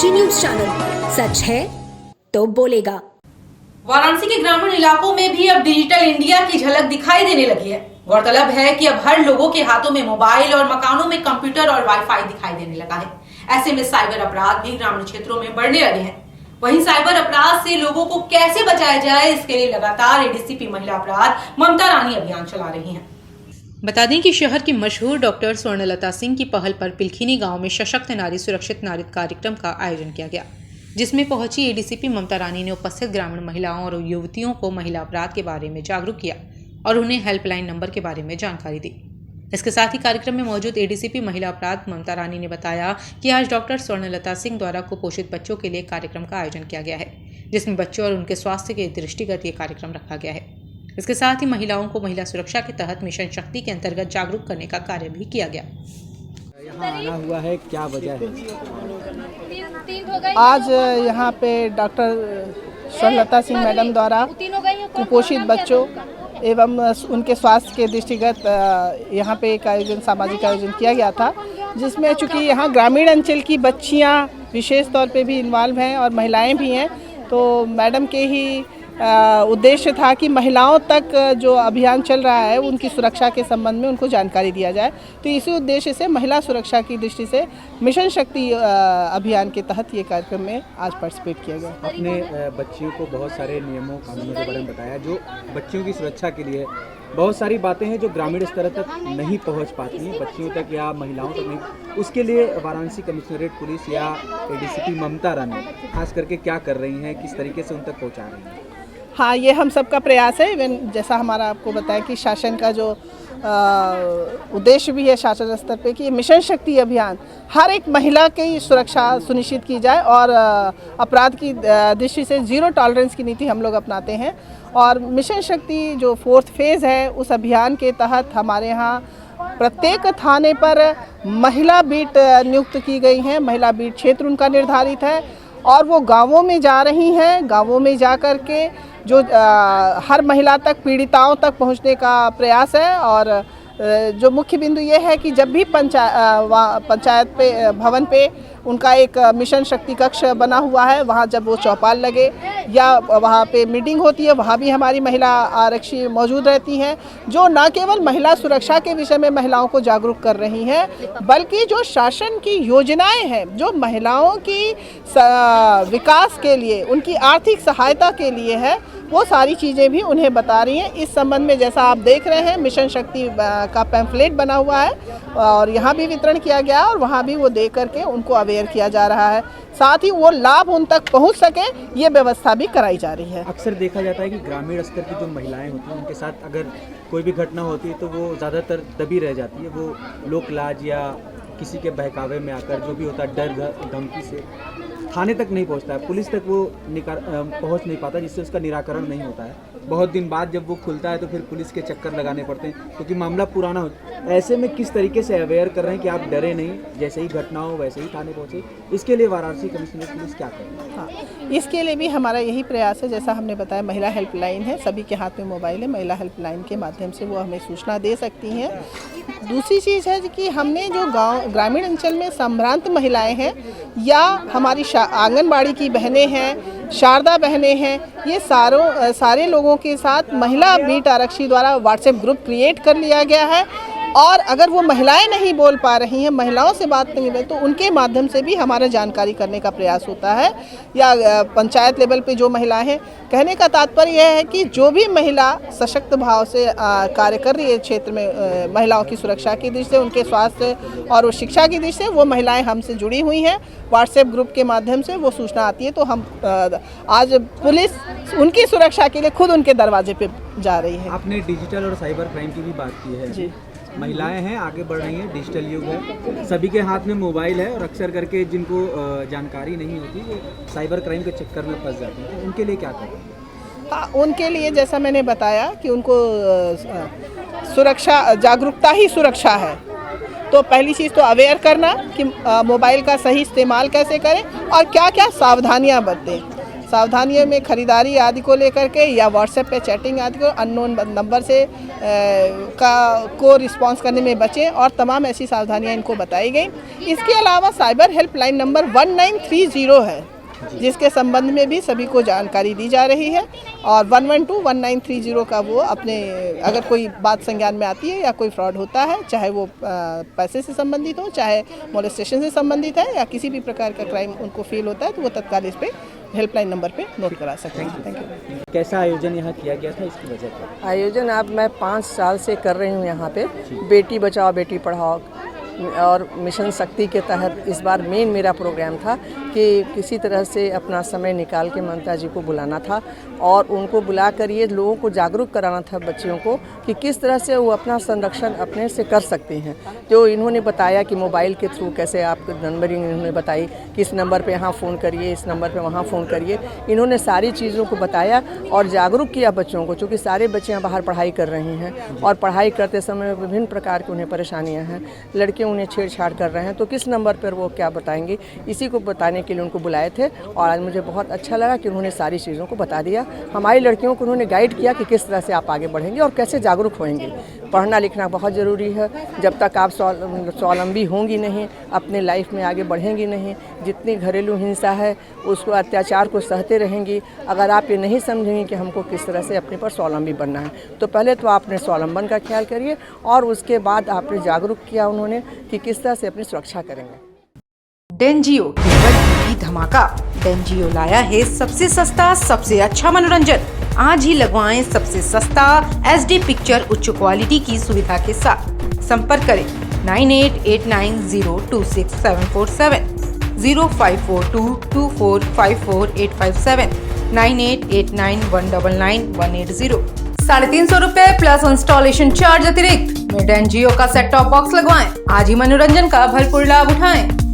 NRG news channel, सच है तो बोलेगा। वाराणसी के ग्रामीण इलाकों में भी अब डिजिटल इंडिया की झलक दिखाई देने लगी है। गौरतलब है कि अब हर लोगों के हाथों में मोबाइल और मकानों में कंप्यूटर और वाईफाई दिखाई देने लगा है। ऐसे में साइबर अपराध भी ग्रामीण क्षेत्रों में बढ़ने लगे हैं। वहीं साइबर अपराध से लोगों को कैसे बचाया जाए, इसके लिए लगातार एडीसीपी महिला अपराध ममता रानी अभियान चला रही हैं। बता दें कि शहर की मशहूर डॉक्टर स्वर्णलता सिंह की पहल पर पिलखीनी गांव में सशक्त नारी सुरक्षित नारित कार्यक्रम का आयोजन किया गया, जिसमें पहुंची एडीसीपी ममता रानी ने उपस्थित ग्रामीण महिलाओं और युवतियों को महिला अपराध के बारे में जागरूक किया और उन्हें हेल्पलाइन नंबर के बारे में जानकारी दी। इसके साथ ही कार्यक्रम में मौजूद एडीसीपी महिला अपराध ममता रानी ने बताया कि आज डॉक्टर स्वर्णलता सिंह द्वारा कुपोषित बच्चों के लिए कार्यक्रम का आयोजन किया गया है, जिसमें बच्चों और उनके स्वास्थ्य के दृष्टिगत ये कार्यक्रम रखा गया है। इसके साथ ही महिलाओं को महिला सुरक्षा के तहत मिशन शक्ति के अंतर्गत जागरूक करने का कार्य भी किया गया। यहाँ आना हुआ है, क्या वजह है? आज यहाँ पे डॉक्टर स्वर्णलता सिंह मैडम द्वारा कुपोषित बच्चों एवं उनके स्वास्थ्य के दृष्टिगत यहाँ पे एक आयोजन, सामाजिक आयोजन किया गया था, जिसमें चूँकि यहाँ ग्रामीण अंचल की बच्चियाँ विशेष तौर पे भी इन्वॉल्व हैं और महिलाएं भी हैं, तो मैडम के ही उद्देश्य था कि महिलाओं तक जो अभियान चल रहा है उनकी सुरक्षा के संबंध में उनको जानकारी दिया जाए। तो इसी उद्देश्य से महिला सुरक्षा की दृष्टि से मिशन शक्ति अभियान के तहत ये कार्यक्रम में आज पार्टिसिपेट किया गया। अपने बच्चियों को बहुत सारे नियमों कानूनों के बारे में बताया, जो बच्चियों की सुरक्षा के लिए बहुत सारी बातें हैं जो ग्रामीण स्तर तक नहीं पहुंच पाती हैं, बच्चियों तक या महिलाओं तक नहीं। उसके लिए वाराणसी कमिश्नरेट पुलिस या एडीसीपी ममता रानी खास करके क्या कर रही हैं, किस तरीके से उन तक पहुँचा रही हैं? हाँ, ये हम सबका प्रयास है। इवन जैसा हमारा आपको बताया कि शासन का जो उद्देश्य भी है शासन स्तर पे कि मिशन शक्ति अभियान हर एक महिला की सुरक्षा सुनिश्चित की जाए और अपराध की दृष्टि से जीरो टॉलरेंस की नीति हम लोग अपनाते हैं। और मिशन शक्ति जो 4th फेज़ है, उस अभियान के तहत हमारे यहाँ प्रत्येक थाने पर महिला बीट नियुक्त की गई हैं। महिला बीट क्षेत्र उनका निर्धारित है और वो गांवों में जा रही हैं। गांवों में जा कर के जो हर महिला तक, पीड़िताओं तक पहुंचने का प्रयास है। और जो मुख्य बिंदु ये है कि जब भी पंचायत पे भवन पे उनका एक मिशन शक्ति कक्ष बना हुआ है, वहाँ जब वो चौपाल लगे या वहाँ पे मीटिंग होती है, वहाँ भी हमारी महिला आरक्षी मौजूद रहती हैं, जो न केवल महिला सुरक्षा के विषय में महिलाओं को जागरूक कर रही हैं, बल्कि जो शासन की योजनाएं हैं, जो महिलाओं की विकास के लिए, उनकी आर्थिक सहायता के लिए है, वो सारी चीज़ें भी उन्हें बता रही हैं। इस संबंध में जैसा आप देख रहे हैं, मिशन शक्ति का पैम्फलेट बना हुआ है और यहाँ भी वितरण किया गया और वहाँ भी वो दे करके उनको अवेयर किया जा रहा है। साथ ही वो लाभ उन तक पहुँच सके, ये व्यवस्था भी कराई जा रही है। अक्सर देखा जाता है कि ग्रामीण स्तर की जो महिलाएं होती हैं, उनके साथ अगर कोई भी घटना होती है तो वो ज़्यादातर दबी रह जाती है। वो लोक लाज या किसी के बहकावे में आकर, जो भी होता है डर धमकी से थाने तक नहीं पहुंचता है, पुलिस तक वो पहुंच नहीं पाता, जिससे उसका निराकरण नहीं होता है। बहुत दिन बाद जब वो खुलता है तो फिर पुलिस के चक्कर लगाने पड़ते हैं, क्योंकि मामला पुराना हो। ऐसे में किस तरीके से अवेयर कर रहे हैं कि आप डरे नहीं, जैसे ही घटना हो वैसे ही थाने पहुँचे? इसके लिए वाराणसी कमिश्नरेट पुलिस क्या कर रही है? हाँ, इसके लिए भी हमारा यही प्रयास है। जैसा हमने बताया, महिला हेल्पलाइन है, सभी के हाथ में मोबाइल है। महिला हेल्पलाइन के माध्यम से वो हमें सूचना दे सकती हैं। दूसरी चीज़ है कि हमने जो ग्रामीण अंचल में संभ्रांत महिलाएं हैं या हमारी आंगनबाड़ी की बहनें हैं, शारदा बहनें हैं, ये सारे लोगों के साथ महिला बीट आरक्षी द्वारा व्हाट्सएप ग्रुप क्रिएट कर लिया गया है। और अगर वो महिलाएं नहीं बोल पा रही हैं, महिलाओं से बात नहीं रही, तो उनके माध्यम से भी हमारा जानकारी करने का प्रयास होता है। या पंचायत लेवल पे जो महिलाएं हैं, कहने का तात्पर्य यह है कि जो भी महिला सशक्त भाव से कार्य कर रही है क्षेत्र में महिलाओं की सुरक्षा की दृष्टि से, उनके स्वास्थ्य और शिक्षा की दृष्टि से, वो महिलाएं हमसे जुड़ी हुई हैं। व्हाट्सएप ग्रुप के माध्यम से वो सूचना आती है, तो हम आज पुलिस उनकी सुरक्षा के लिए खुद उनके दरवाजे पे जा रही है। आपने डिजिटल और साइबर क्राइम की भी बात की है जी। महिलाएं हैं, आगे बढ़ रही हैं, डिजिटल युग है, सभी के हाथ में मोबाइल है और अक्सर करके जिनको जानकारी नहीं होती वो साइबर क्राइम के चक्कर में फंस जाते हैं, तो उनके लिए क्या करें? हाँ, उनके लिए जैसा मैंने बताया कि उनको सुरक्षा, जागरूकता ही सुरक्षा है। तो पहली चीज़ तो अवेयर करना कि मोबाइल का सही इस्तेमाल कैसे करें और क्या क्या सावधानियां बरतें। सावधानियों में खरीदारी आदि को लेकर के या व्हाट्सएप पे चैटिंग आदि को अननोन नंबर से को रिस्पांस करने में बचें और तमाम ऐसी सावधानियां इनको बताई गई। इसके अलावा साइबर हेल्पलाइन नंबर 1930 है, जिसके संबंध में भी सभी को जानकारी दी जा रही है और 112-1930 का वो अपने अगर कोई बात संज्ञान में आती है या कोई फ्रॉड होता है, चाहे वो पैसे से संबंधित हो, चाहे मोलेस्टेशन से संबंधित है या किसी भी प्रकार का क्राइम उनको फील होता है, तो वो तत्काल इस पे हेल्पलाइन नंबर पे नोट करा सकते हैं। Thank you. कैसा आयोजन यहाँ किया गया था, इसकी वजह क्या? आयोजन अब मैं 5 साल से कर रही हूँ यहाँ पे, बेटी बचाओ बेटी पढ़ाओ और मिशन शक्ति के तहत इस बार मेन मेरा प्रोग्राम था कि किसी तरह से अपना समय निकाल के ममता जी को बुलाना था और उनको बुला कर ये लोगों को जागरूक कराना था, बच्चियों को, कि किस तरह से वो अपना संरक्षण अपने से कर सकते हैं। जो इन्होंने बताया कि मोबाइल के थ्रू कैसे आप नंबरिंग इन्होंने बताई कि इस नंबर पे यहाँ फ़ोन करिए, इस नंबर पे वहाँ फ़ोन करिए, इन्होंने सारी चीज़ों को बताया और जागरूक किया बच्चों को, चूँकि सारे बच्चे यहाँ बाहर पढ़ाई कर रहे हैं और पढ़ाई करते समय विभिन्न प्रकार की उन्हें परेशानियाँ हैं, लड़के उन्हें छेड़छाड़ कर रहे हैं, तो किस नंबर पर वो क्या बताएंगे, इसी को बताने के लिए उनको बुलाए थे। और आज मुझे बहुत अच्छा लगा कि उन्होंने सारी चीज़ों को बता दिया, हमारी लड़कियों को उन्होंने गाइड किया कि किस तरह से आप आगे बढ़ेंगे और कैसे जागरूक होंगे। पढ़ना लिखना बहुत ज़रूरी है, जब तक आप स्वावलंबी होंगी नहीं, अपने लाइफ में आगे बढ़ेंगी नहीं, जितनी घरेलू हिंसा है उसको, अत्याचार को सहते रहेंगी, अगर आप ये नहीं समझेंगे कि हमको किस तरह से अपने पर स्वावलंबी बनना है, तो पहले तो आपने स्वावलंबन का ख्याल करिए और उसके बाद आपने जागरूक किया उन्होंने कि किस तरह से अपनी सुरक्षा करेंगे। डेंजियो की धमाका। डेंजियो लाया है सबसे सस्ता सबसे अच्छा मनोरंजन। आज ही लगवाएं सबसे सस्ता HD पिक्चर उच्च क्वालिटी की सुविधा के साथ। संपर्क करें 9889026747, 054224548578, 9889199180। 350 रुपए प्लस इंस्टॉलेशन चार्ज अतिरिक्त में डेंजियो का सेट टॉप बॉक्स लगवाएं। आज ही मनोरंजन का भरपूर लाभ उठाएं।